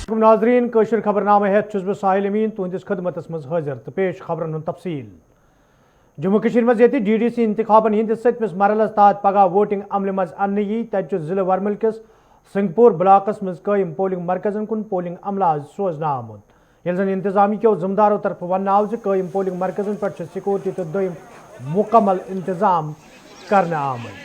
नाजरीन कशर खबरनामा हेत बह साहिल अमीन तुहंदिस खदमतस मज हाजिर तो पेश खबरन हुंद तफसील। जम्मू कश्मीर मज ये DDC इंतखाबन हंदिस सतमिस मरहलस तहत पगह वोटिंग अमल मज अन्न यी तत जिले वर्मल किस सिंगपुर ब्लाकस मज कायम पोलिंग मरकजन कुन पोलिंग अमला सोजना आमुद यह जन इंतजामी के जिम्मेदारों तरफ वन आव कायम पोलिंग मरकजन पे सिक्योरिटी तो दम मुकम्मल इंतजाम करना आमुद।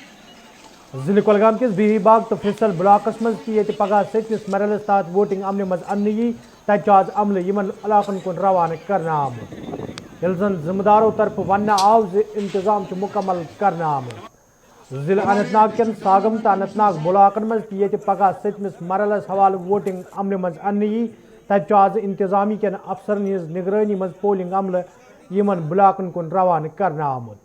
जिले कुलगाम किस बिही बाग तो फिसल ब्लाकस मज ये पगह सतमिस मरहलस तहत वोटिंग अमल मज अन्न यी तत आज अमल यमन इलाकन कुन रवाना करना आमुद यह जन जिम्मेदारों तरफ वन आव इंतजाम मुकम्मल करना आमुद। जिले अनंतनाग कन सागम तो अनंतनाग ब्लाकन मज ये पगह सतमिस मरहलस हवाल वोटिंग अमल मज अन्न यी तत आज इंतजामी कन अफसरन हज निगरानी मज पोलिंग अमल यमन ब्लाकन कुन रवाना करना आमुद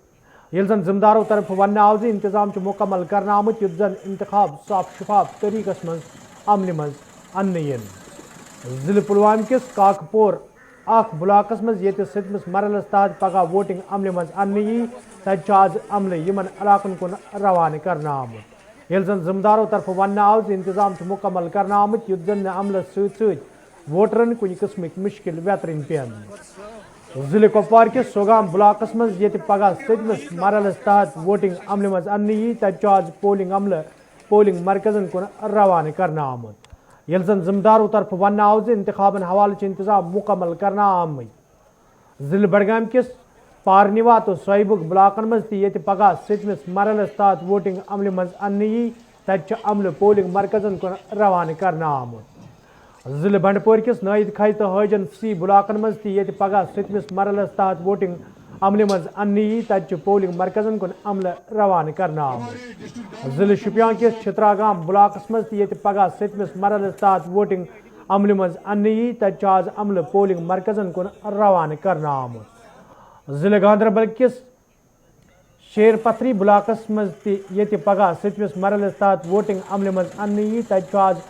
यह जन जिम्मेदारों तरफ वन आव इंतजाम मुकम्मल करना आमुद युत जन इंतखाब साफ शफाफ तरीकस मज अमल मज अन्न यन। जिले पुलवाम किस काकपोर अख ब्लाकस मज ये सतमिस मरहलस तहत पगह वोटिंग अमल मज अन्न यी तत आज अमल यमन इलाकन कुन रवाना करना आमुद यह जन जिम्मेदारों तरफ वन आव इंतजाम मुकम्मल करना आमुद युत जन अमल सत वोटरन कुन किस्म मुश्किल वेतरन पेन। जिले कुपवार किस सोगाम ब्लाकस मज ये पगह सतमिस मरहलस तहत वोटिंग अमल मज अन्न यी तत आज पोलिंग अमल पोलिंग मरकजन कुन रवाना करना आमुद यह जन जिम्मेदारों तरफ वन आव इंतखाबन हवाले इंतजाम मुकम्मल करना आमुद। जिले बडगाम किस पारनिवा तो सोइबुग ब्लाकन मज ये पगह सतमिस मरहलस तहत वोटिंग अमल मज अन्न यी तत अमल पोलिंग मरकजन कुन रवाना करना आमुद। जिले बंडपोर किस नायद खाई तो हजन सी ब्लाकन मज ये पगह सतमिस मरहलस तहत वोटिंग अमल मज अन्न यी तत पोलिंग मरकजन कुन अमल रवाना करना आमुद। जिले शुपियां किस छित्रागाम ब्लाकस मज ये पगह सतमिस मरहलस तहत वोटिंग अमल मज अन्न यी तत आज अमल पोलिंग मरकजन कुन रवाना करना आमुद। जिले गांधरबल किस शेर पथरी ब्लाकस मज ये पगह सतमिस मरहलस तहत वोटिंग अमल मज अन्न यी तत आज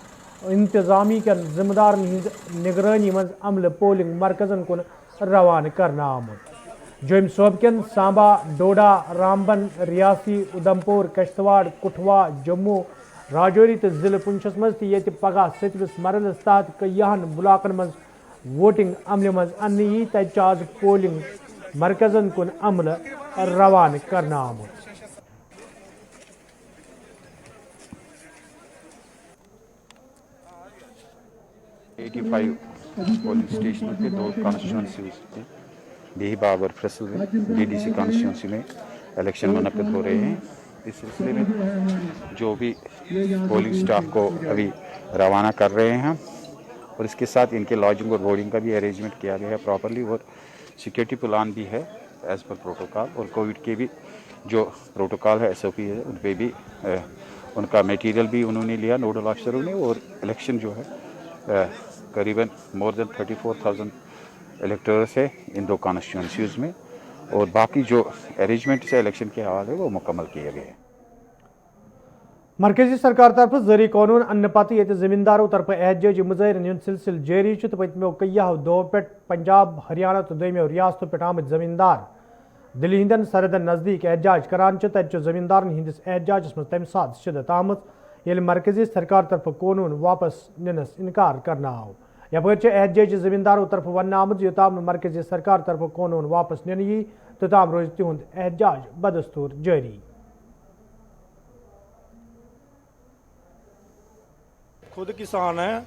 इंतजामी के जिम्मेदार निगरानी मज अमल पोलिंग मरकजन कुन रवाना करना आमुद। जोम सोबकन सांबा डोडा रामबन रियासी उधमपुर कश्तवाड़ कुठवा जम्मू राजौरी तो जिले पुंछस मज ये पगह सतमिस मरहलस तहत कयहन ब्लाकन मज वोटिंग अमल मज अन्न यी तत आज पोलिंग मरकजन कुन अमल रवाना करना आमुद। 85 पोलिंग स्टेशनों के 2 कॉन्स्टिट्यूंसीज थे बिही बाग और फैसल में DDC कॉन्स्टिट्यूंसी में इलेक्शन मुनक्किद हो रहे हैं। इस सिलसिले में जो भी पोलिंग स्टाफ को अभी रवाना कर रहे हैं और इसके साथ इनके लॉजिंग और बोर्डिंग का भी अरेंजमेंट किया गया है प्रॉपरली और सिक्योरिटी प्लान भी है एज़ पर प्रोटोकॉल और कोविड के भी जो प्रोटोकॉल है SOP है उन पर भी उनका मटेरियल भी उन्होंने लिया नोडल ऑफिसरों ने और इलेक्शन जो है करीबन मोर देन 34,000 इलेक्टर्स है इन 2 कॉन्स्टिट्यूंसीज में और बाकी जो अरेंजमेंट है इलेक्शन के हवाले वो मुकम्मल किए गए हैं। मरकजी सरकार तरफ जरी कानून अन्न पत ये जमींदारों तरफ एहतजाजी मुजाहरन हंद सिलसिल जारी तो पतमो कय्याहो दो पे पंजाब हरियाणा तो दोमो रियासतों पे आमद जमींदार दिल्ली हंदन सरहदन नजदीक एहतजाज करान तत जमींदारन हंदिस एहतजाजस मज तम सात शिदत आमत ये मरकजी सरकार तरफ कानून वापस निनस इनकार करना आव यपर एहतजाजी जमींदारों तरफ वन आमद योताम मरकजी सरकार तरफ कानून वापस निन यी तोताम रोज तिहुंद एहतजाज बदस्तूर जारी। खुद किसान हैं,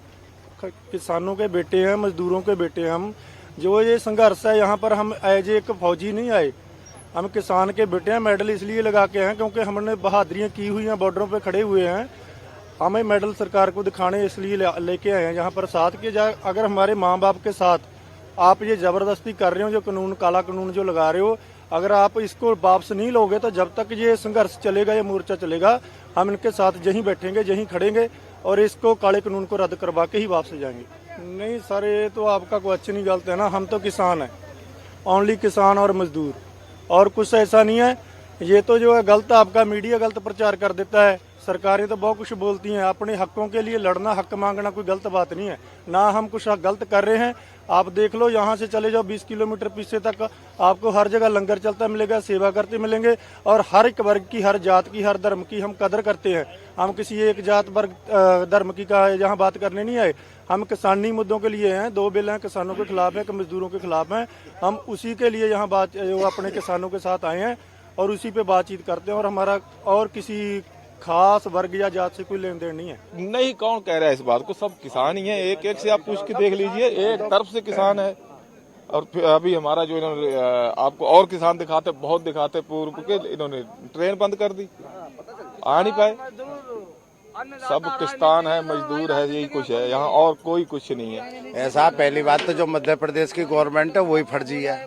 किसानों के बेटे हैं, मजदूरों के बेटे हैं हम। जो ये संघर्ष है यहाँ पर हम एज एक फौजी नहीं आए, हम किसान के बेटे हैं। मेडल इसलिए लगा के हैं क्योंकि हमने बहादुरियाँ की हुई हैं, बॉर्डरों पे खड़े हुए हैं। हमें मेडल सरकार को दिखाने इसलिए लेके आए हैं यहाँ पर साथ के जाए। अगर हमारे माँ बाप के साथ आप ये ज़बरदस्ती कर रहे हो, जो कानून काला कानून जो लगा रहे हो, अगर आप इसको वापस नहीं लोगे तो जब तक ये संघर्ष चलेगा, ये मोर्चा चलेगा, हम इनके साथ यहीं बैठेंगे, यहीं खड़ेंगे और इसको काले कानून को रद्द करवा के ही वापस जाएंगे। नहीं सर, ये तो आपका क्वेश्चन ही गलत है ना। हम तो किसान हैं, ओनली किसान और मजदूर, और कुछ ऐसा नहीं है। ये तो जो है गलत, आपका मीडिया गलत प्रचार कर देता है। सरकारें तो बहुत कुछ बोलती हैं, अपने हकों के लिए लड़ना, हक मांगना कोई गलत बात नहीं है ना। हम कुछ गलत कर रहे हैं, आप देख लो, यहाँ से चले जाओ 20 किलोमीटर पीछे तक आपको हर जगह लंगर चलता मिलेगा, सेवा करते मिलेंगे और हर एक वर्ग की, हर जात की, हर धर्म की हम कदर करते हैं। हम किसी एक जात वर्ग धर्म की का यहाँ बात करने नहीं आए। हम किसानी मुद्दों के लिए हैं। 2 बिल हैं, किसानों के खिलाफ हैं, मजदूरों के खिलाफ हैं। हम उसी के लिए यहाँ बात अपने किसानों के साथ आए हैं और उसी पे बातचीत करते हैं और हमारा और किसी खास वर्ग या जात से कोई लेन देन नहीं है। नहीं, कौन कह रहा है इस बात को? सब किसान ही हैं, एक एक से आप पूछ के देख लीजिए, एक तरफ से किसान है। और फिर अभी हमारा जो इन्होंने आपको और किसान दिखाते, बहुत दिखाते पूर्व के, इन्होंने ट्रेन बंद कर दी, आ नहीं पाए। सब किसान है, मजदूर है, यही कुछ है यहाँ, और कोई कुछ नहीं है। ऐसा पहली बात तो जो मध्य प्रदेश की गवर्नमेंट है वही फर्जी है,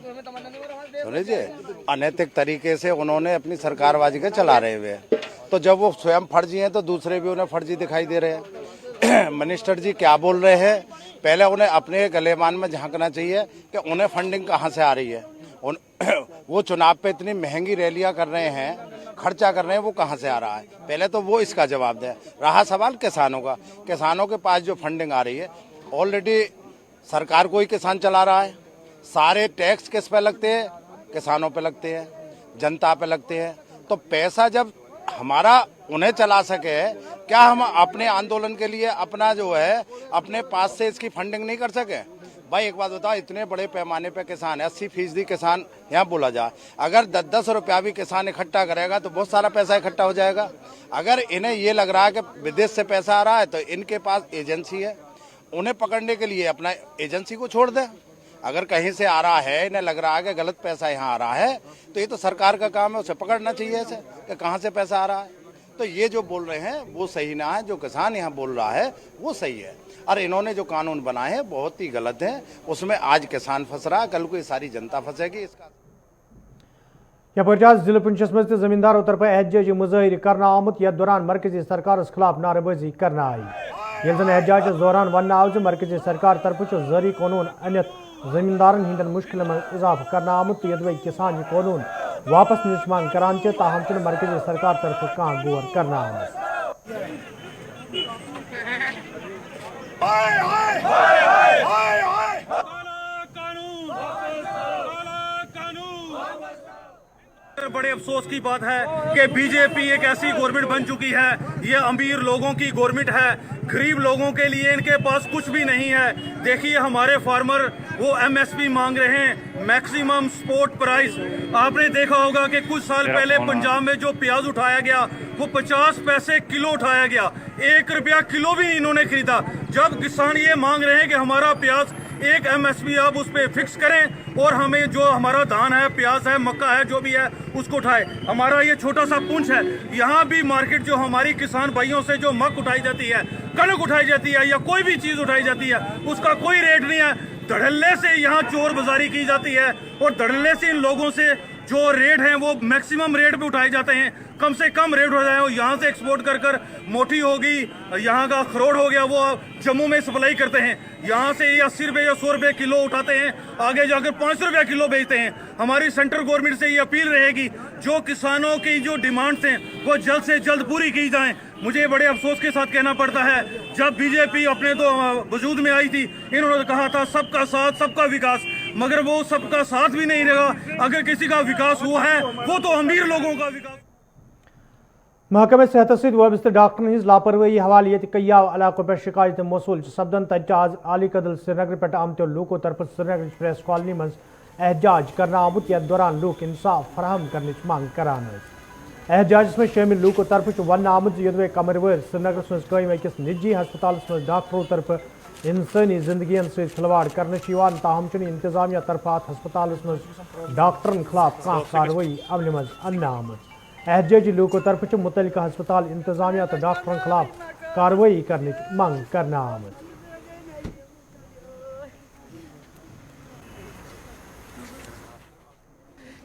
समझिए। अनैतिक तरीके से उन्होंने अपनी सरकारबाजी के चला रहे हुए हैं, तो जब वो स्वयं फर्जी हैं तो दूसरे भी उन्हें फर्जी दिखाई दे रहे हैं। मिनिस्टर जी क्या बोल रहे हैं, पहले उन्हें अपने गलेमान में झांकना चाहिए कि उन्हें फंडिंग कहाँ से आ रही है। वो चुनाव पे इतनी महंगी रैलियां कर रहे हैं, खर्चा कर रहे हैं, वो कहाँ से आ रहा है, पहले तो वो इसका जवाब दे। रहा सवाल किसानों का, किसानों के पास जो फंडिंग आ रही है, ऑलरेडी सरकार को ही किसान चला रहा है। सारे टैक्स किस पे लगते हैं? किसानों पे लगते हैं, जनता पे लगते हैं। तो पैसा जब हमारा उन्हें चला सके, क्या हम अपने आंदोलन के लिए अपना जो है अपने पास से इसकी फंडिंग नहीं कर सके? भाई एक बात बताओ, इतने बड़े पैमाने पे किसान है, 80% किसान यहाँ बोला जाए, अगर 10-10 रुपया भी किसान इकट्ठा करेगा तो बहुत सारा पैसा इकट्ठा हो जाएगा। अगर इन्हें ये लग रहा है कि विदेश से पैसा आ रहा है तो इनके पास एजेंसी है, उन्हें पकड़ने के लिए अपना एजेंसी को छोड़ दें। अगर कहीं से आ रहा है, इन्हें लग रहा है कि गलत पैसा यहाँ आ रहा है, तो ये तो सरकार का काम है, उसे पकड़ना चाहिए ऐसे कि कहाँ से पैसा आ रहा है। तो ये जो बोल रहे हैं वो सही ना है, जो किसान यहाँ बोल रहा है वो सही है। और इन्होंने जो कानून बनाए हैं बहुत ही गलत है, उसमें आज किसान फंस रहा है, कल को ये सारी जनता फंसेगी। इसका यह जिले पुंछस मज जमींदारों तरफ एहतजाजी मुजाहिर करना आमुत, यथ दौरान मरकजी सरकार खिलाफ नारेबाजी करना आई। ये एहतजाज दौरान वन आव मरकजी सरकार तरफ जारी कानून अनित जमींदारन हिंदन मुश्किल में इजाफा करना आमुत, यदि किसान यह कानून वापस निश मांग करान ताहम मरकजी सरकार तरफ कह गौर करना आमुत। बड़े अफसोस की बात है कि बीजेपी एक ऐसी गवर्नमेंट बन चुकी है, ये अमीर लोगों की गवर्नमेंट है, गरीब लोगों के लिए इनके पास कुछ भी नहीं है। देखिए हमारे फार्मर वो एमएसपी मांग रहे हैं, मैक्सिमम सपोर्ट प्राइस। आपने देखा होगा कि कुछ साल पहले पंजाब में जो प्याज उठाया गया वो 50 पैसे किलो उठाया गया, 1 रुपया किलो भी इन्होंने खरीदा। जब किसान ये मांग रहे हैं कि हमारा प्याज एक एमएसपी आप उस पर फिक्स करें और हमें जो हमारा धान है, प्याज है, मक्का है, जो भी है उसको उठाए। हमारा ये छोटा सा पुंछ है, यहाँ भी मार्केट जो हमारी किसान भाइयों से जो मक्क उठाई जाती है, कनक उठाई जाती है या कोई भी चीज उठाई जाती है, उसका कोई रेट नहीं है। धड़ल्ले से यहाँ चोर बाजारी की जाती है और धड़ल्ले से इन लोगों से जो रेट हैं वो मैक्सिमम रेट पे उठाए जाते हैं, कम से कम रेट हो जाए। यहाँ से एक्सपोर्ट कर कर मोटी होगी, यहाँ का अखरोट हो गया, वो जम्मू में सप्लाई करते हैं। यहाँ से ये 80 रुपये या 100 रुपये किलो उठाते हैं, आगे जाकर 500 रुपये किलो बेचते हैं। हमारी सेंट्रल गवर्नमेंट से ये अपील रहेगी, जो किसानों की जो डिमांड्स हैं वो जल्द से जल्द पूरी की जाएं। मुझे बड़े अफसोस के साथ कहना पड़ता है, जब बीजेपी अपने तो वजूद में आई थी, इन्होंने कहा था सबका साथ सबका विकास, मगर वो सबका साथ भी नहीं रहा। अगर किसी का विकास हुआ है वो तो अमीर लोगों का विकास। महकमे सेहत सत वाबस्त डॉक्टरन हज लापरवाही हवाले ये कयाव इलाकों पे शिकायत मौसूल सपदन, तज आज आली कदल श्रीनगर पे आमतो लूकों तरफ श्रीनगर प्रेस कॉलोनी मज एहतजाज करना आमुत, यथ दौरान लूक इंसाफ फराहम करने मांग करान। एहतजाज में शामिल लूकों तरफ वन आमुत यदि कमरवर श्रीनगर मज कयम अकिस निजी हस्पताल मज डॉक्टरों तरफ इंसानी जिंदगियन से खिलवाड़ करने ताहम इंतजामिया तरफ हस्पताल मज डॉक्टरन खिलाफ कह कार्रवाई अमल मज अन्न आमुत। एहतजाजी लूकों तरफ मुतल्लिका हस्पताल इंतजामिया तो डॉक्टरों खिलाफ कार्रवाई करने की मांग करना आमद।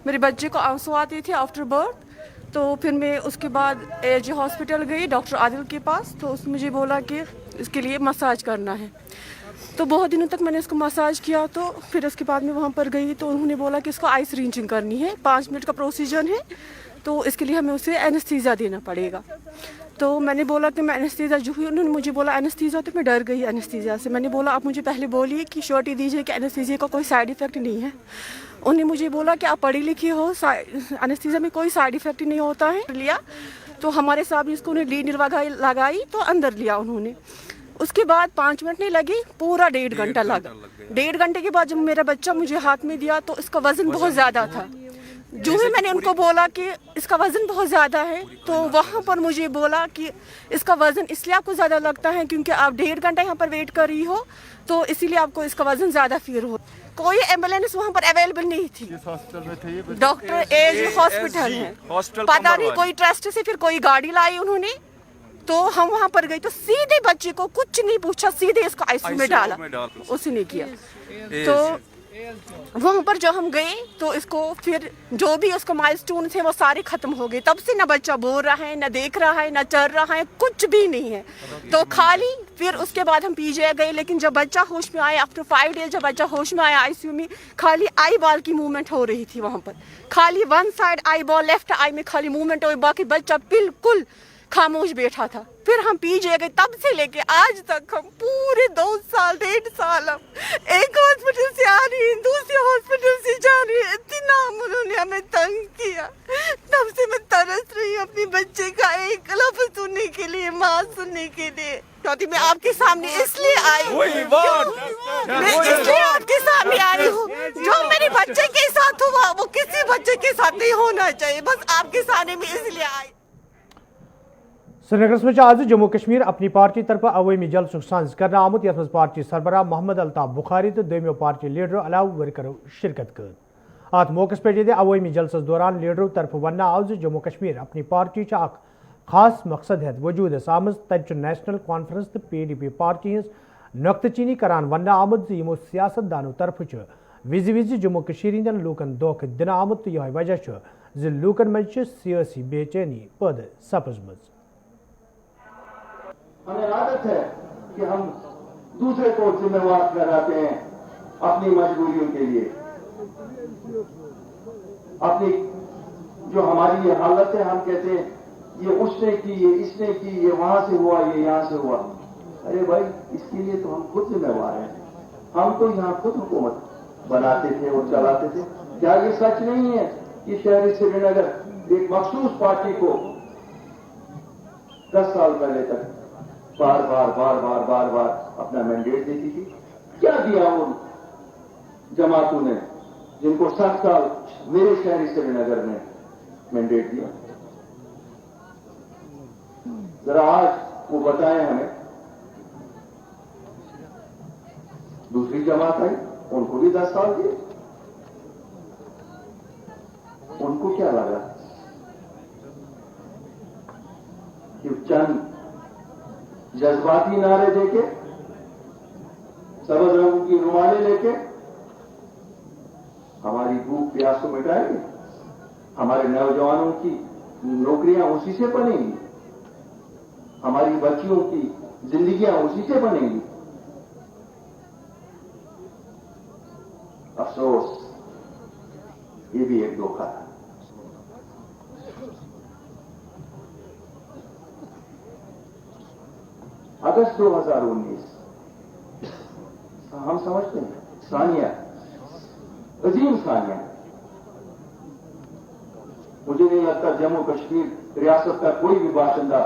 मेरे बच्चे को आंसू आते थे आफ्टर बर्थ, तो फिर मैं उसके बाद एजी हॉस्पिटल गई डॉक्टर आदिल के पास, तो उसने मुझे बोला कि इसके लिए मसाज करना है। तो बहुत दिनों तक मैंने इसको मसाज किया, तो फिर उसके बाद मैं वहाँ पर गई तो उन्होंने बोला कि इसको आइस रिंचिंग करनी है, 5 मिनट का प्रोसीजर है, तो इसके लिए हमें उसे एनेस्थीसिया देना पड़ेगा। तो मैंने बोला कि मैं एनेस्थीसिया जो हुई, उन्होंने मुझे बोला एनेस्थीसिया, तो मैं डर गई एनेस्थीसिया से। मैंने बोला आप मुझे पहले बोलिए कि श्योरिटी दीजिए कि एनेस्थीसिया का कोई साइड इफ़ेक्ट नहीं है। उन्होंने मुझे बोला कि आप पढ़ी लिखी हो, एनेस्थीसिया में कोई साइड इफ़ेक्ट नहीं होता है। लिया तो हमारे साहब ने इसको लीड लगाई तो अंदर लिया उन्होंने। उसके बाद 5 मिनट नहीं लगे, पूरा 1.5 घंटा लगा। 1.5 घंटे के बाद जब मेरा बच्चा मुझे हाथ में दिया तो इसका वजन बहुत ज़्यादा था। जो ही मैंने उनको बोला कि इसका वज़न बहुत ज़्यादा है, तो वहाँ पर मुझे बोला कि इसका वज़न इसलिए आपको ज़्यादा लगता है क्योंकि आप 1.5 घंटा यहाँ पर वेट कर रही हो, तो इसीलिए आपको इसका वज़न ज़्यादा फील हो। कोई एम्बुलेंस वहाँ पर अवेलेबल नहीं थी। डॉक्टर एजी हॉस्पिटल है, पता नहीं कोई ट्रस्ट से फिर कोई गाड़ी लाई उन्होंने, तो हम वहाँ पर गए तो सीधे बच्चे को कुछ नहीं पूछा, सीधे इसको आईसीयू में डाला, उसने किया। तो वहाँ पर जब हम गए तो इसको फिर जो भी उसको माइलस्टोन थे वो सारे खत्म हो गए। तब से ना बच्चा बोल रहा है, ना देख रहा है, ना चल रहा है, कुछ भी नहीं है। तो खाली फिर उसके बाद हम पीजीआई गए, लेकिन जब बच्चा होश में आया आफ्टर 5 डेज, जब बच्चा होश में आया आईसीयू में, खाली आई बॉल की मूवमेंट हो रही थी वहाँ पर, खाली one side eyeball left eye में खाली मूवमेंट हो, बाकी बच्चा बिल्कुल खामोश बैठा था। फिर हम पीजीआई गए, तब से लेके आज तक हम पूरे 2 साल 1.5 साल हम एक हॉस्पिटल से आ रही है, दूसरे हॉस्पिटल से जा रही है। इतना उन्होंने हमें तंग किया, तब से मैं तरस रही हूँ अपने बच्चे का एक लफ्ज़ सुनने के लिए, माँ सुनने के लिए। चौथी मैं आपके सामने इसलिए आई हूँ, मैं इसलिए आपके सामने आई हूँ, जो मेरे बच्चे के साथ हुआ वो किसी बच्चे के साथ नहीं होना चाहिए, बस आपके सामने में इसलिए आई। श्रीनगर में आज जम्मू कश्मीर अपनी पार्टी तरफ अवामी जलसुक सांस करना आमुत, यथ पार्टी सरबराह मोहम्मद अल्ताफ बुखारी तो दोमियो पार्टी लीडर अलाव वर्करों शिरकत कर। अत मौके पे अवामी जलसस दौरान लीडरों तरफ वन आव जम्मू कश्मीर अपनी पार्टी खास मकसद है वजूद आम तब नेशनल कॉन्फ्रेंस तो PDP पार्टी हज नुक्तचीनी करान वन आमुत यमो सियासतदानों तरफ विज विज जम्मू कश्मीर लूकन धोख दिन आमुत तो यह वजह लूकन मज सियासी बेचैनी पैदा सपजम। हमें आदत है कि हम दूसरे को जिम्मेवार ठहराते हैं अपनी मजबूरियों के लिए। अपनी जो हमारी ये हालत है, हम कहते हैं ये उसने की, ये इसने की, ये वहां से हुआ, ये यहां से हुआ। अरे भाई, इसके लिए तो हम खुद जिम्मेवार हैं। हम तो यहाँ खुद हुकूमत बनाते थे और चलाते थे। क्या ये सच नहीं है कि शहरी श्रीनगर एक मखसूस पार्टी को 10 साल पहले तक बार बार अपना मैंडेट देती थी? क्या दिया उन जमातों ने जिनको 7 साल मेरे शहरी श्रीनगर ने मैंडेट दिया? जरा आज वो बताएं हमें। दूसरी जमात आई, उनको भी 10 साल दिए। उनको क्या लगा कि चंद जज्बाती नारे देके, सबज रंगों की रुमालें लेके हमारी भूख प्यास को मिटाएंगे? हमारे नौजवानों की नौकरियां उसी से बनेंगी, हमारी बच्चियों की जिंदगियां उसी से बनेंगी। अफसोस, ये भी एक धोखा था। अगस्त 2019, हम समझते हैं सानिया, अजीम सानिया, मुझे नहीं लगता जम्मू कश्मीर रियासत का कोई भी बाशिंदा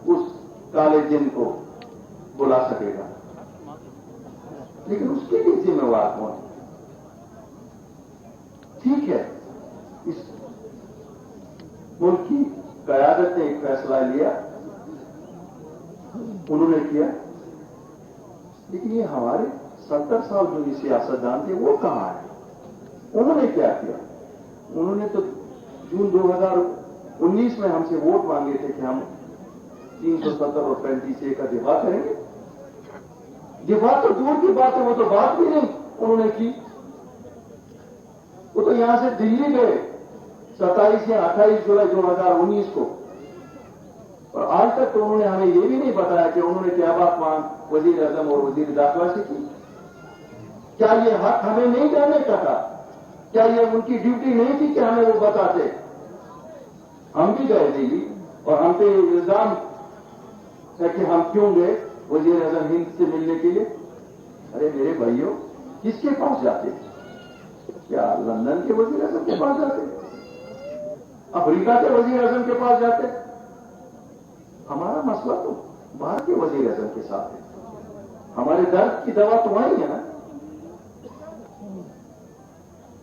उस काले दिन को बुला सकेगा, लेकिन उसके लिए जिम्मेवार कौन? ठीक है, इस मुल्क की क़यादत ने एक फैसला लिया, उन्होंने किया, लेकिन ये हमारे 70 साल जो ये सियासतदान थे वो कहां है? उन्होंने क्या किया? उन्होंने तो जून 2019 में हमसे वोट मांगे थे कि हम 370 और 35A का दिफा करेंगे। दिफा तो दूर की बात है, वो तो बात भी नहीं उन्होंने की। वो तो यहां से दिल्ली गए 27 या 28 जुलाई 2019 को, और आज तक तो उन्होंने हमें ये भी नहीं बताया कि उन्होंने क्या बात मांग वजीर आजम और वजीर दाखिला से की। क्या ये हक हमें नहीं जानने का था? क्या ये उनकी ड्यूटी नहीं थी कि हमें वो बताते? हम भी गए दिल्ली और हम पे इल्जाम है कि हम क्यों गए वजीर आजम हिंद से मिलने के लिए। अरे मेरे भाइयों, किसके पास जाते? क्या लंदन के वजीर आजम के पास जाते? अफ्रीका के वजीर आजम के पास जाते? हमारा मसला तो बाहर के वजीर आजम के साथ है, हमारे दर्द की दवा तो वही है ना।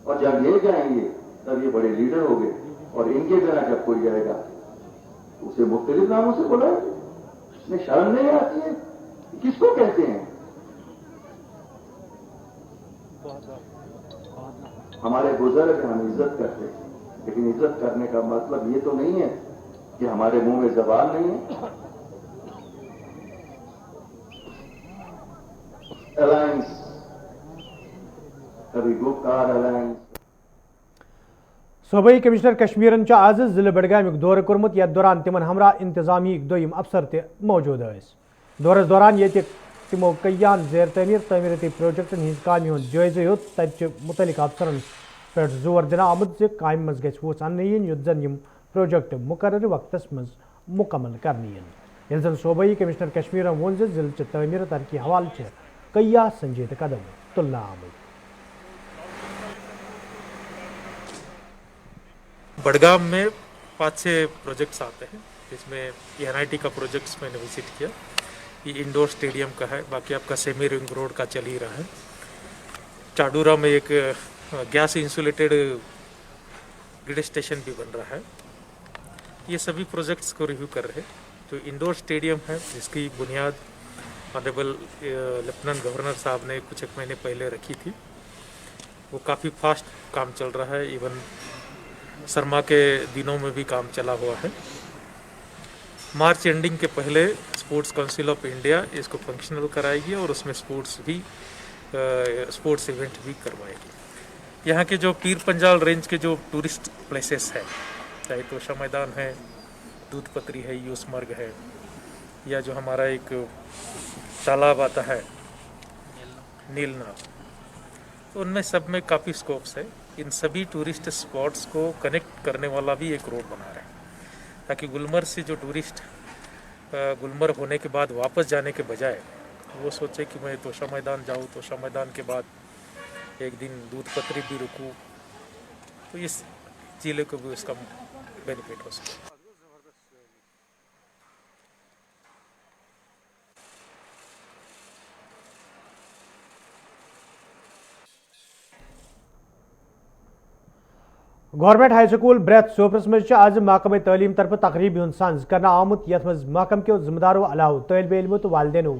और जब ये जाएंगे तब ये बड़े लीडर हो गए, और इनके बिना जब कोई जाएगा तो उसे मुख्तलिफ नामों से बुलाएंगे। इसमें शर्म नहीं आती है? किसको कहते हैं? हमारे बुजुर्ग हम इज्जत करते हैं, लेकिन इज्जत करने का मतलब ये तो नहीं है कि हमारे मुंह में जबान नहीं है। अलायंस, कभी गुप्कार अलायंस। सूबाई कमिश्नर कश्मीरन आज जिले बडगाम दौर कोर्मुत, यथ दौरान तिमन हमरा इंतजामी दोयम अफसर ते मौजूद स। दौरस दौरान ये तिमो कईयान जेर तमीरती प्रोजेक्टन हज कामि हुंद जायजा हेत। तत मुतलिक अफसरन पे जोर दिन आमुत ज कामि मज गछ वोस अन्ने यिन युत जन यम प्रोजेक्ट मुकर्रर वक्तस मज मुकम्मल करने यिन। यिल जन सूबाई कमिश्नर कश्मीरन वोन ज जिले च तमीर तरक्की हवाल च कईया संजीद कदम तुलना आमुत। बडगाम में 5-6 प्रोजेक्ट्स आते हैं, जिसमें NIT का प्रोजेक्ट्स मैंने विजिट किया, ये इंडोर स्टेडियम का है, बाकी आपका सेमी रिंग रोड का चल ही रहा है। चाडूरा में एक गैस इंसुलेटेड ग्रिड स्टेशन भी बन रहा है। ये सभी प्रोजेक्ट्स को रिव्यू कर रहे हैं। जो इंडोर स्टेडियम है, जिसकी बुनियाद ऑनरेबल लेफ्टिनेंट गवर्नर साहब ने कुछ एक महीने पहले रखी थी, वो काफ़ी फास्ट काम चल रहा है। इवन सरमा के दिनों में भी काम चला हुआ है। मार्च एंडिंग के पहले स्पोर्ट्स काउंसिल ऑफ इंडिया इसको फंक्शनल कराएगी और उसमें स्पोर्ट्स इवेंट भी करवाएगी। यहाँ के जो पीर पंजाल रेंज के जो टूरिस्ट प्लेसेस हैं, चाहे तोशा मैदान है, दूध पत्री है, यूसमर्ग है, या जो हमारा एक तालाब आता है नीलनाग, तो उनमें सब में काफ़ी स्कोप्स है। इन सभी टूरिस्ट स्पॉट्स को कनेक्ट करने वाला भी एक रोड बना रहे हैं, ताकि गुलमर्ग से जो टूरिस्ट गुलमर्ग होने के बाद वापस जाने के बजाय वो सोचे कि मैं तोशा मैदान जाऊँ, तोशा मैदान के बाद एक दिन दूध पत्री भी रुकूँ, तो इस जिले को भी उसका बेनिफिट हो सके। गवर्नमेंट हाई स्कूल ब्रेथ सोपरस मज आज महकमे तालीम तरफ तकरीब हुंद सांझ करना आमुत, यथ मज महकम के जिम्मेदारों अलाव तलब इल्मो तो वालदेनो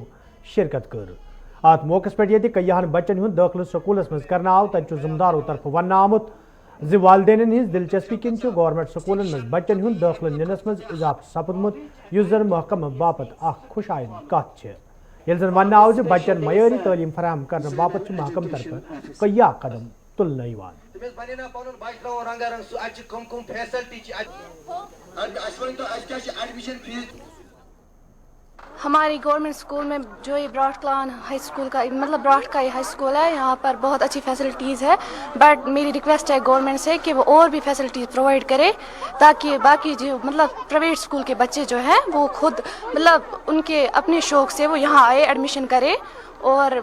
शिरकत कर। अत मौके पे ये कईयान बच्चन हुंद दाखिल स्कूलस मज करना आव। तत जिम्मेदारों तरफ वन आमुत जि वालदेन हिंज दिलचस्पी किन गवर्नमेंट स्कूलन मज बच्चन हुंद दाखिल निनस मज इजाफ सपदमुत, युस जन महकम बापत खुशाइन कत यिल जन वन आव ज बच्चन मयारी तालीम फराहम करने बापत महकम तरफ कईया कदम तुलना यिवान। हमारी गवर्नमेंट स्कूल में जो ये ब्रॉड क्लान हाई स्कूल का मतलब ब्रॉड का ये हाई स्कूल है, यहाँ पर बहुत अच्छी फैसिलिटीज़ है। बट मेरी रिक्वेस्ट है गवर्नमेंट से कि वो और भी फैसिलिटीज़ प्रोवाइड करे, ताकि बाकी जो मतलब प्राइवेट स्कूल के बच्चे जो हैं वो खुद मतलब उनके अपने शौक़ से वो यहाँ आए एडमिशन करे, और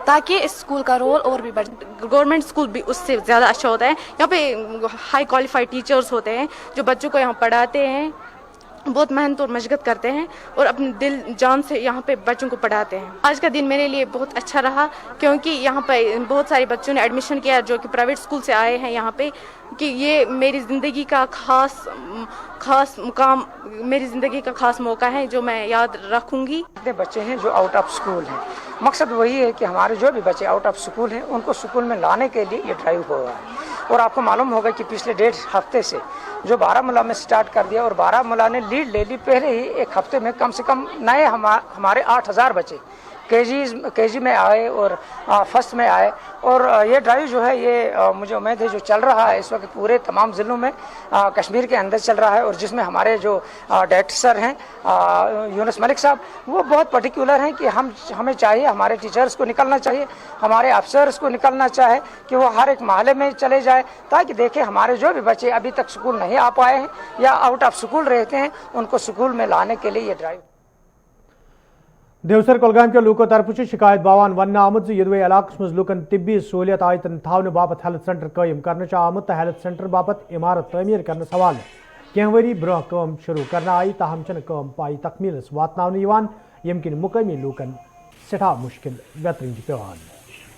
ताकि इस स्कूल का रोल और भी बढ़। गवर्नमेंट स्कूल भी उससे ज़्यादा अच्छा होता है। यहाँ पे हाई क्वालिफाइड टीचर्स होते हैं जो बच्चों को यहाँ पढ़ाते हैं, बहुत मेहनत और मशक्क़त करते हैं और अपने दिल जान से यहाँ पे बच्चों को पढ़ाते हैं। आज का दिन मेरे लिए बहुत अच्छा रहा, क्योंकि यहाँ पे बहुत सारे बच्चों ने एडमिशन किया जो कि प्राइवेट स्कूल से आए हैं यहाँ पे, कि ये मेरी ज़िंदगी का खास मुकाम, मेरी ज़िंदगी का खास मौका है जो मैं याद रखूँगी। इतने बच्चे हैं जो आउट ऑफ स्कूल हैं, मकसद वही है कि हमारे जो भी बच्चे आउट ऑफ स्कूल हैं उनको स्कूल में लाने के लिए ये ड्राइव हो रहा है। और आपको मालूम होगा कि पिछले 1.5 हफ्ते से जो बारामूला में स्टार्ट कर दिया, और बारामूला ने लीड ले ली। पहले ही एक हफ्ते में कम से कम नए हमारे 8000 बच्चे केजी में आए और फर्स्ट में आए। और ये ड्राइव जो है ये मुझे उम्मीद है जो चल रहा है इस वक्त पूरे तमाम ज़िलों में कश्मीर के अंदर चल रहा है, और जिसमें हमारे जो डायरेक्टर सर हैं यूनुस मलिक साहब, वो बहुत पर्टिकुलर हैं कि हमें चाहिए, हमारे टीचर्स को निकलना चाहिए, हमारे अफसर्स को निकलना चाहे कि वो हर एक महल्ले में चले जाए, ताकि देखें हमारे जो भी बच्चे अभी तक स्कूल नहीं आ पाए हैं या आउट ऑफ स्कूल रहते हैं उनको स्कूल में लाने के लिए ये ड्राइव। देवसर कुलगाम के लूको तरफ शिकायत बावान वन आमुत यदवे इलाकस मज लूकन तिब्बी सहूलियत आयतन थावन बापत हेल्थ सेंटर कायम करने आमुत, हेल्थ सेंटर बापत इमारत तमीर करने हवाले कह वरी ब्रोह काम शुरू करना आई ताहम चन काम पाई तकमीलस वातनावने यवान यम किन मुकामी लूकन सठा मुश्किल बेतरन पेवान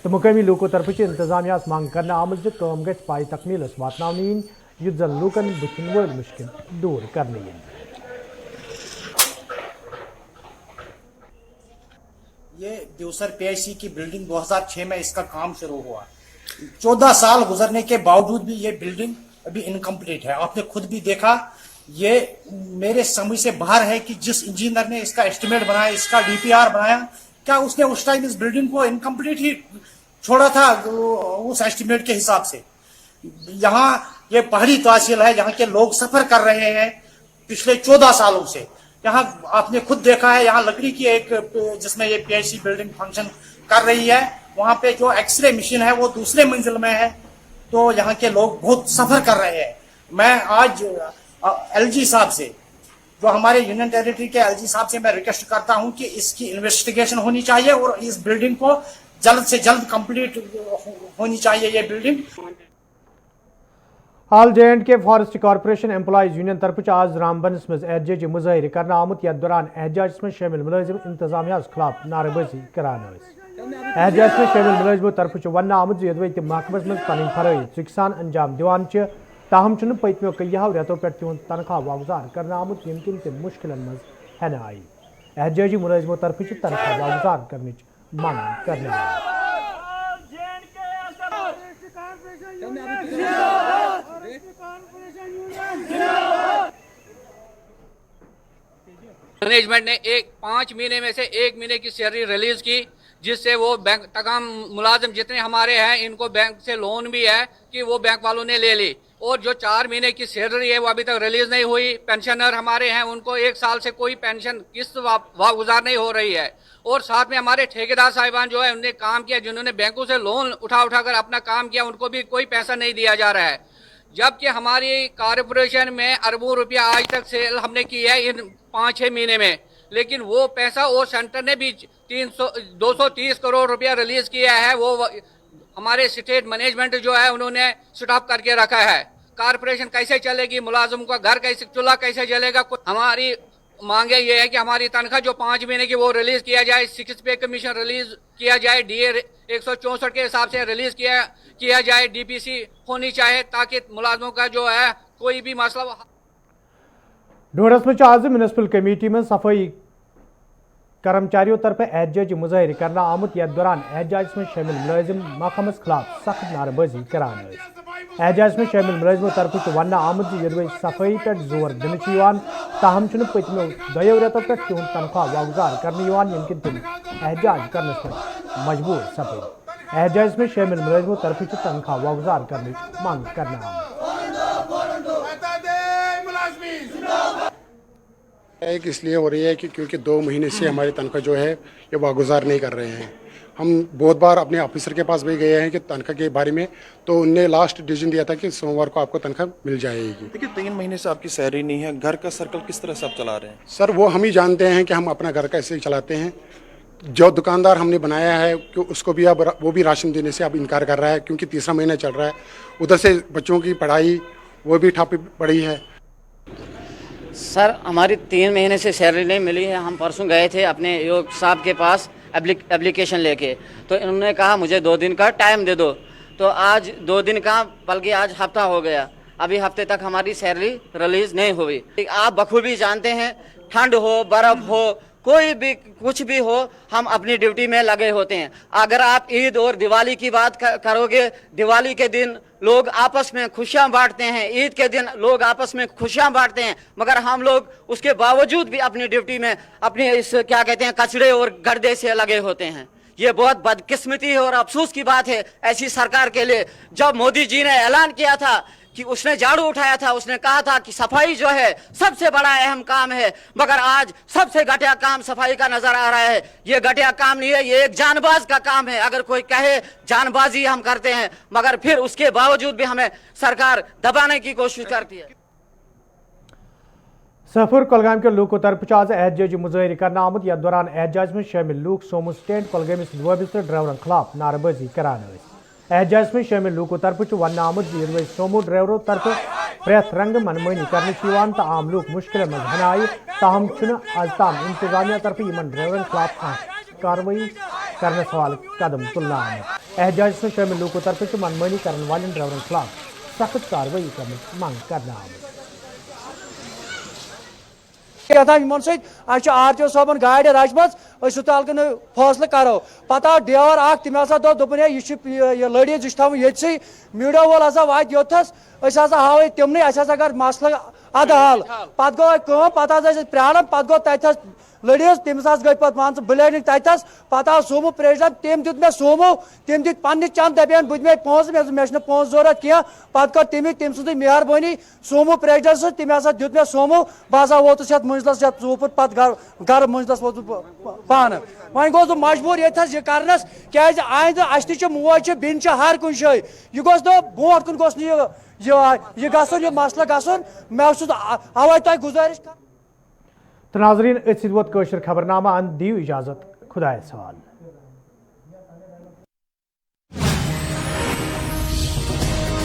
तो मुकामी लूको तरफ इंतजामिया मांग करना आमद ज काम गस पाई तकमीलस वातनावने इन युद्ध जन लूकन बुथिन वल मुश्किल दूर करने इन। ये देवसर पीएचसी की बिल्डिंग 2006 में इसका काम शुरू हुआ। 14 साल गुजरने के बावजूद भी ये बिल्डिंग अभी इनकम्प्लीट है। आपने खुद भी देखा, ये मेरे समझ से बाहर है कि जिस इंजीनियर ने इसका एस्टिमेट बनाया, इसका डीपीआर बनाया, क्या उसने उस टाइम इस बिल्डिंग को इनकम्प्लीट ही छोड़ा था उस एस्टिमेट के हिसाब से। यहाँ ये पहाड़ी तहसील है, यहाँ के लोग सफर कर रहे हैं पिछले 14 सालों से। यहाँ आपने खुद देखा है, यहाँ लकड़ी की एक जिसमें ये पीएचसी बिल्डिंग फंक्शन कर रही है, वहां पे जो एक्सरे मशीन है वो दूसरे मंजिल में है, तो यहाँ के लोग बहुत सफर कर रहे हैं। मैं आज एलजी साहब से, जो हमारे यूनियन टेरिटरी के एलजी साहब से मैं रिक्वेस्ट करता हूँ कि इसकी इन्वेस्टिगेशन होनी चाहिए और इस बिल्डिंग को जल्द से जल्द कंप्लीट होनी चाहिए ये बिल्डिंग। हाल J&K forest corporation employees union तरफ आज रामबनस मज एहतजाजी मुजाहिर करना आमुत यथ दौरान एहतजाज में शामिल मुलाजिम इंतजामिया खिलाफ नारेबाजी करान। एहतजाज में शामिल मुलाजिमों तरफ वन आमुत यदि तम महकमस मज पन फरज चुकसान अंजाम दिवान ताहम पत्मो कईहो रेतों पे तिहद तनख्वाह वागुजार करना आमुत यमकिन तम मुश्किल मज हेन आई। एहतजाजी मुलाजिमों तरफ तनख्वाह वागुजार करने मांग करने आई। मैनेजमेंट ने 5 महीने में से 1 महीने की सैलरी रिलीज की, जिससे वो बैंक तमाम मुलाजिम जितने हमारे हैं इनको बैंक से लोन भी है कि वो बैंक वालों ने ले ली, और जो 4 महीने की सैलरी है वो अभी तक रिलीज नहीं हुई। पेंशनर हमारे हैं उनको 1 साल से कोई पेंशन किस्त वागुजार नहीं हो रही है, और साथ में हमारे ठेकेदार साहिबान जो है उन्होंने काम किया, जिन्होंने बैंकों से लोन उठाकर अपना काम किया, उनको भी कोई पैसा नहीं दिया जा रहा है। जबकि हमारी कॉर्पोरेशन में अरबों रुपया आज तक सेल हमने की है इन 5-6 महीने में, लेकिन वो पैसा और सेंटर ने भी 230 करोड़ रुपया रिलीज किया है, वो हमारे स्टेट मैनेजमेंट जो है उन्होंने स्टॉप करके रखा है। कॉर्पोरेशन कैसे चलेगी, मुलाजिम का घर कैसे, चूल्हा कैसे जलेगा। हमारी मांगे ये है कि हमारी तनख्वाह जो 5 महीने की वो रिलीज किया जाए, 6 पे कमीशन रिलीज किया जाए, DA 164 के हिसाब से रिलीज किया जाए, DPC होनी चाहिए ताकि मुलाजिमों का जो है कोई भी मसला। डोडस में आज म्यूनसिपल कमेटी में सफाई कर्मचारियों तरफ एहतजाजी मुजाहिर करना आमुत यथ दौरान एहतजाज में शामिल मुलाजिम महकमस खिलाफ सख्त नारेबाजी करान। एहतजाज में शामिल मुलाजिमों तरफ वन आमुत यदि सफाई पे जोर दिन ताहम पत्मो 2 रेतों पे तिहद तनख्वाह वागुजार करने यमकिन तम एहतजाज करने पे मजबूर सपद। एहतजाज में शामिल मुलाजिमों तरफ तनख्वाह वागुजार करने मांग करना एक इसलिए हो रही है कि क्योंकि 2 महीने से हमारी तनख्वाह जो है ये वागुजार नहीं कर रहे हैं। हम बहुत बार अपने ऑफिसर के पास भी गए हैं कि तनख्वाह के बारे में, तो उनने लास्ट डिसीजन दिया था कि सोमवार को आपको तनख्वाह मिल जाएगी। देखिए 3 महीने से आपकी सैलरी नहीं है, घर का सर्कल किस तरह से आप चला रहे हैं? सर वो हम ही जानते हैं कि हम अपना घर कैसे चलाते हैं। जो दुकानदार हमने बनाया है कि उसको भी अब वो भी राशन देने से अब इनकार कर रहा है, क्योंकि 3रा महीना चल रहा है। उधर से बच्चों की पढ़ाई वो भी ठप पड़ी है। सर हमारी 3 महीने से सैलरी नहीं मिली है। हम परसों गए थे अपने योग साहब के पास एप्लीकेशन लेके, तो इन्होंने कहा मुझे 2 दिन का टाइम दे दो, तो आज 2 दिन का बल्कि आज हफ्ता हो गया, अभी हफ्ते तक हमारी सैलरी रिलीज नहीं हुई। आप बखूबी जानते हैं, ठंड हो बर्फ हो कोई भी कुछ भी हो, हम अपनी ड्यूटी में लगे होते हैं। अगर आप ईद और दिवाली की बात करोगे, दिवाली के दिन लोग आपस में खुशियां बांटते हैं, ईद के दिन लोग आपस में खुशियां बांटते हैं, मगर हम लोग उसके बावजूद भी अपनी ड्यूटी में अपने इस क्या कहते हैं कचरे और गर्दे से लगे होते हैं। ये बहुत बदकिस्मती है और अफसोस की बात है ऐसी सरकार के लिए। जब मोदी जी ने ऐलान किया था कि उसने झाड़ू उठाया था, उसने कहा था कि सफाई जो है सबसे बड़ा अहम काम है, मगर आज सबसे घटिया काम सफाई का नजर आ रहा है। ये घटिया काम नहीं है, ये एक जानबाज का काम है। अगर कोई कहे जानबाजी हम करते हैं, मगर फिर उसके बावजूद भी हमें सरकार दबाने की कोशिश करती है। सफर कुलगाम के लूकों तरफ आज एहतजाजी मुजाहिर करना आमुत यथ दौरान एहतजाज में शामिल लूक सोमो स्टैंड कुलगाम वबस्त ड्राइवरन खिलाफ नारेबाजी करान। احتجاج میں شامل لوکو طرف ون آمد سومو ڈرائیوروں طرف پریت رنگ منمانی کرنے تو عام لوگ مشکل مز ہن آئی تاہم آز تام انتظامیہ طرف ان ڈرائیورن خلاف کاروائی کرنے حوالہ قدم تلنا آمد احتجاج میں شامل لوکو طرف منمانی کرنے والن ڈرائیورن خلاف سخت کاروائی کرنے منگ کرنا آمد آر ٹی او صٲبن گاڑِ رچمژ تلکن فٲصلہٕ کرو پتہٕ آو ڈرایور اکھ تٔمۍ ہسا دوٚپ یہ لڑیز یہ تھاوُن ییٚتسٕے میٖڈیا وول ہسا واتہِ یوٚتھس أسۍ ہسا ہاوو تِمنٕے اَسہِ ہسا کر مسلہٕ ادٕ حل پتہٕ گوٚو اَتہِ کٲم پتہٕ حظ ٲسۍ أسۍ پیاران پتہٕ گوٚو تتہِ لڑیز تٔمِس حظ گٔے پتہٕ مان ژٕ بلیڈنگ تتس پتہٕ آو سومو پریزیڈنٹ تٔمۍ دیُت مےٚ سومو تٔمۍ دِتۍ پننہِ چند دپیٚن بہٕ دِمے پونٛسہٕ مےٚ چھُنہٕ پونٛسہٕ ضروٗرت کینٛہہ پتہٕ کٔر تٔمۍ سٕنٛزٕے مہربٲنی سومو پریزیڈنٹ سٕنٛز تٔمۍ ہسا دیُت مےٚ سومو بہٕ ہسا ووتُس یتھ مٔنزلس یتھ ژوٗپر پتہٕ گرٕ مٔنزلس ووتُس بہٕ پانہٕ وۄنۍ گوٚوس بہٕ مجبوٗر ییٚتہِ حظ یہِ کرنس کیازِ آیندٕ اسہِ تہِ چھِ موج چھِ بیٚنہِ چھِ ہر کُنہِ جایہِ یہِ گوٚژھ نہٕ برونٛٹھ کُن گوٚژھ نہٕ یہ گژھُن یہ مسلہٕ گژھُن مےٚ چھُس اوے تۄہہِ گُزٲرِش تو ناظرین ات ووت خبرنامہ ان دیو اجازت خدایس حوالہ.